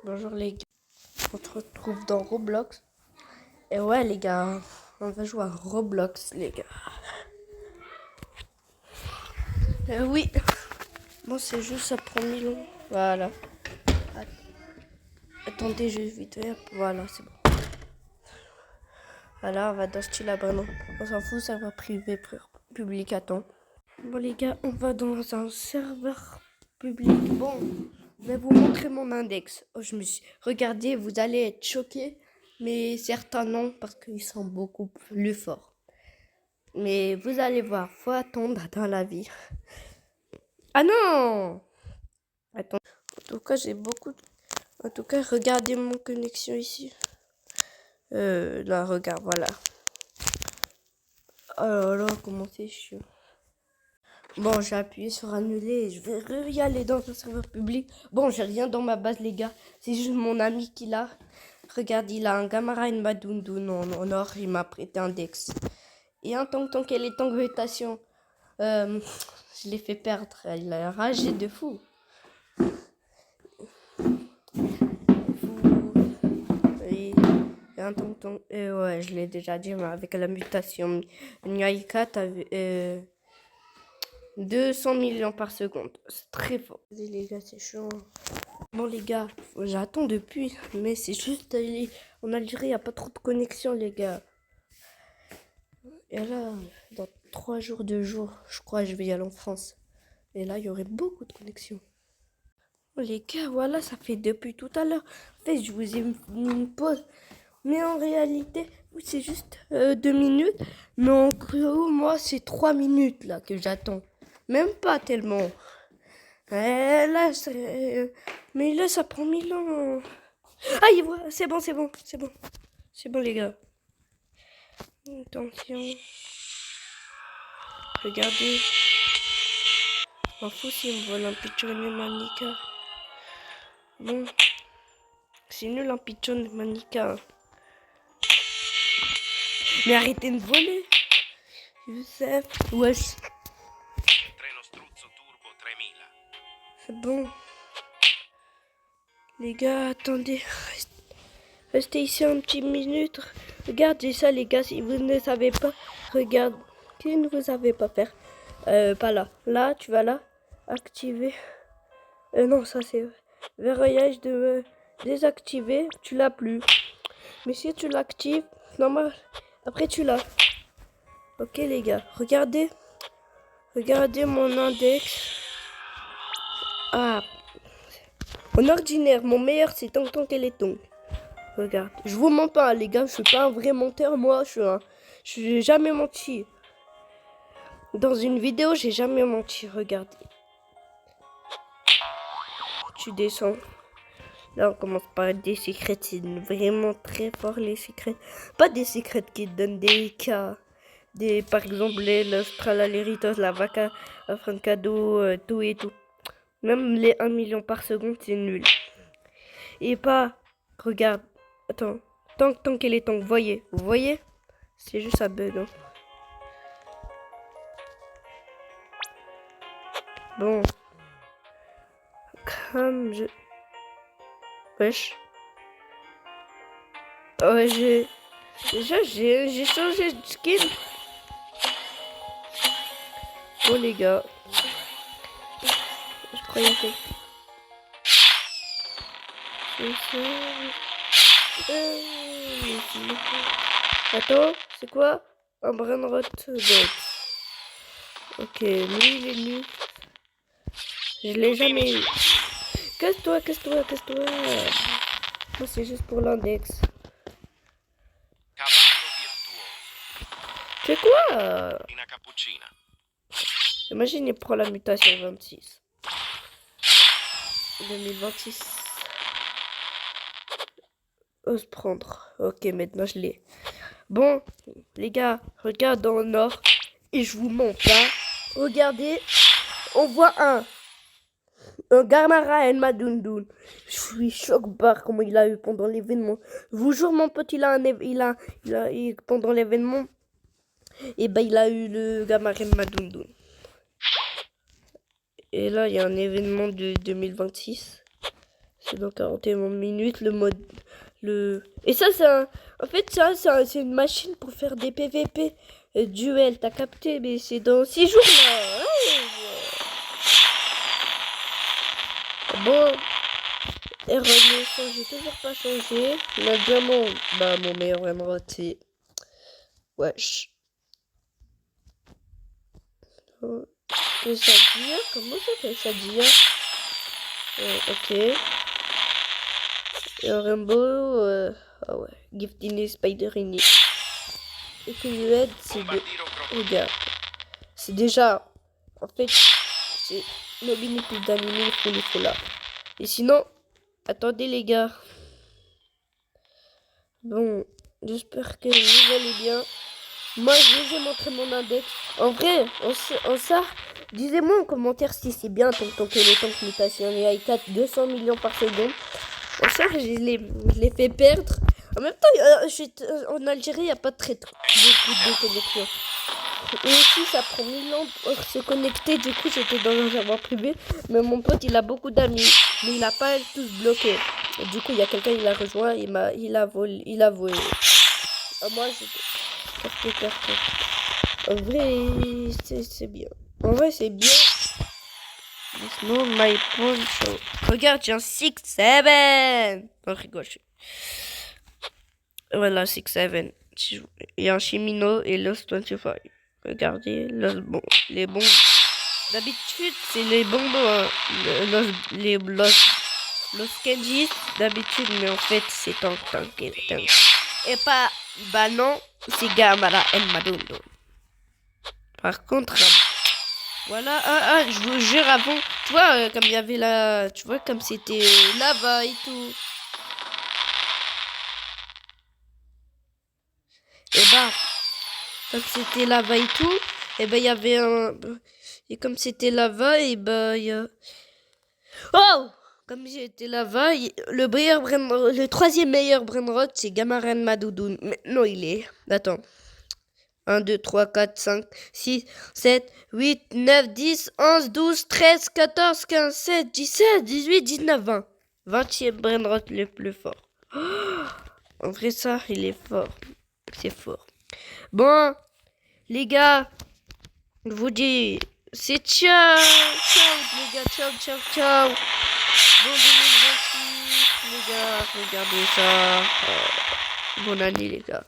Bonjour les gars, on se retrouve dans Roblox. Et ouais les gars, on va jouer à Roblox les gars. Oui, bon c'est juste ça prend 1000 ans. Voilà. Attendez, je vais vite faire. Voilà, c'est bon. Voilà, on va dans style abonnement. On s'en fout, ça va privé, public, attends. Bon les gars, on va dans un serveur public. Bon, je vais vous montrer mon index. Oh, regardez, vous allez être choqués. Mais certains non, parce qu'ils sont beaucoup plus forts. Mais vous allez voir, faut attendre dans la vie. Ah non! Attends. En tout cas, En tout cas, regardez mon connexion ici. Là, regarde, voilà. Oh là là, comment c'est chiant. Bon, j'ai appuyé sur annuler et je vais y aller dans un serveur public. Bon, j'ai rien dans ma base, les gars. C'est juste mon ami qui l'a. Regarde, il a un Gamara et une Madundu en or. Il m'a prêté un Dex. Et un Tong qu'elle est en mutation. Je l'ai fait perdre. Il a ragé de fou. Et un Tong. Ouais, je l'ai déjà dit, mais avec la mutation Nyaika, t'avais 200 millions par seconde. C'est très fort. Les gars, c'est chiant. Bon, les gars, j'attends depuis, mais c'est juste en Algérie, il n'y a pas trop de connexion, les gars. Et là, dans 3 jours, 2 jours, je crois que je vais y aller en France. Et là, il y aurait beaucoup de connexion. Bon, les gars, voilà, ça fait depuis tout à l'heure. En fait, je vous ai mis une pause. Mais en réalité, oui, c'est juste 2 minutes. Mais en gros, moi, c'est 3 minutes là que j'attends. Même pas tellement. Mais là, ça prend 1000 ans. Ah, c'est bon, c'est bon, c'est bon. C'est bon, les gars. Attention. Regardez. M'en fous s'il me vole un pitchoun manica. Bon. C'est nul un pitchoun manica. Mais arrêtez de voler. Youssef. Wesh. C'est bon. Les gars, attendez. Restez ici un petit minute. Regardez ça, les gars, si vous ne savez pas. Regarde. Qui ne vous savez pas faire. Pas là. Là, tu vas là. Activer. Non, ça c'est verrouillage de désactiver. Tu l'as plus. Mais si tu l'actives, normal. Après, tu l'as. Ok, les gars. Regardez. Regardez mon index. Ah. En ordinaire, mon meilleur, c'est Tong et les Tong. Regarde. Je vous mens pas, les gars. Je suis pas un vrai menteur. Moi, je suis jamais menti. Dans une vidéo, j'ai jamais menti. Regardez. Tu descends. Là, on commence par des secrets. C'est vraiment très fort, les secrets. Pas des secrets qui donnent des cas. Par exemple, l'Australaritos, la vaca, la francado, tout et tout. Même les 1 million par seconde, c'est nul. Et pas, regarde, attends, tant qu'elle est vous voyez, c'est juste un bug. Hein. Bon, comme je... Wesh. Ouais, j'ai changé de skin. Bon, les gars. Je croyais que... Attends, c'est quoi? Un brainrot dead. Ok, lui, il est nul. Je l'ai jamais eu. Casse-toi. Moi, c'est juste pour l'index. C'est quoi? Imagine, il prend la mutation 26. 2026. Ose prendre. Ok, maintenant je l'ai. Bon, les gars, regarde dans le nord. Et je vous montre là. Regardez. On voit un Gamara El Madundoun. Je suis choqué par comment il a eu pendant l'événement. Je vous jure, mon pote, pendant l'événement. Et ben, il a eu le Gamara El Madundoun. Et là, il y a un événement de 2026. C'est dans 41 minutes, le mode... Et ça, en fait, c'est une machine pour faire des PVP duel, t'as capté, mais c'est dans 6 jours, là. Ouais. Bon, et Renaissance, j'ai toujours pas changé. Le diamant, bah, mon meilleur émeraude, c'est... Wesh. Que ça dit? Comment ça fait ça dit? Ok. Et un rainbow, ah ouais. Giftini, Spiderini. Et que je aide, c'est de... Regarde. C'est déjà... En fait, c'est Nobini plus d'animé, il faut là. Et sinon... Attendez les gars. Bon, j'espère que vous allez bien. Moi, je vous ai montré mon index. En vrai, en ça, disez-moi en commentaire si c'est bien ton tank mutation et i4 200 millions par seconde. En ça, je l'ai fait perdre. En même temps, en Algérie, il n'y a pas de de connexion. Et aussi, ça prend 1000 ans pour se connecter. Du coup, j'étais dans un serveur privé. Mais mon pote, il a beaucoup d'amis. Mais il n'a pas tous bloqué. Et du coup, il y a quelqu'un, il a rejoint. Il a volé. Moi, j'étais carte. En vrai, c'est bien. En vrai, c'est bien. Sinon, my poncho. Regarde, j'ai un 6-7. Non, rigole. Voilà, 6-7. Il y a un Chimino et Lost 25. Regardez, les bons. D'habitude, c'est les bonbons, hein. Los Kenjis, d'habitude, mais en fait, c'est tank. Et pas, bah non, c'est Gamara El Madondo. Par contre, voilà, je vous jure, avant, tu vois, comme il y avait tu vois, comme c'était lava et tout. Et bah, comme c'était lava et tout, et ben il y avait un... Et comme c'était lava, et bah il y a... Oh! Comme j'étais lava, le troisième meilleur brainrot, c'est Gamaren Madoudoun. Maintenant, il est... Attends. 1, 2, 3, 4, 5, 6, 7, 8, 9, 10, 11, 12, 13, 14, 15, 16, 17, 18, 19, 20. 20e brainrot le plus fort. Oh, en vrai, ça, il est fort. C'est fort. Bon, les gars, je vous dis, c'est ciao. Ciao, les gars, ciao. Bon 2026, les gars, regardez ça. Bonne année, les gars.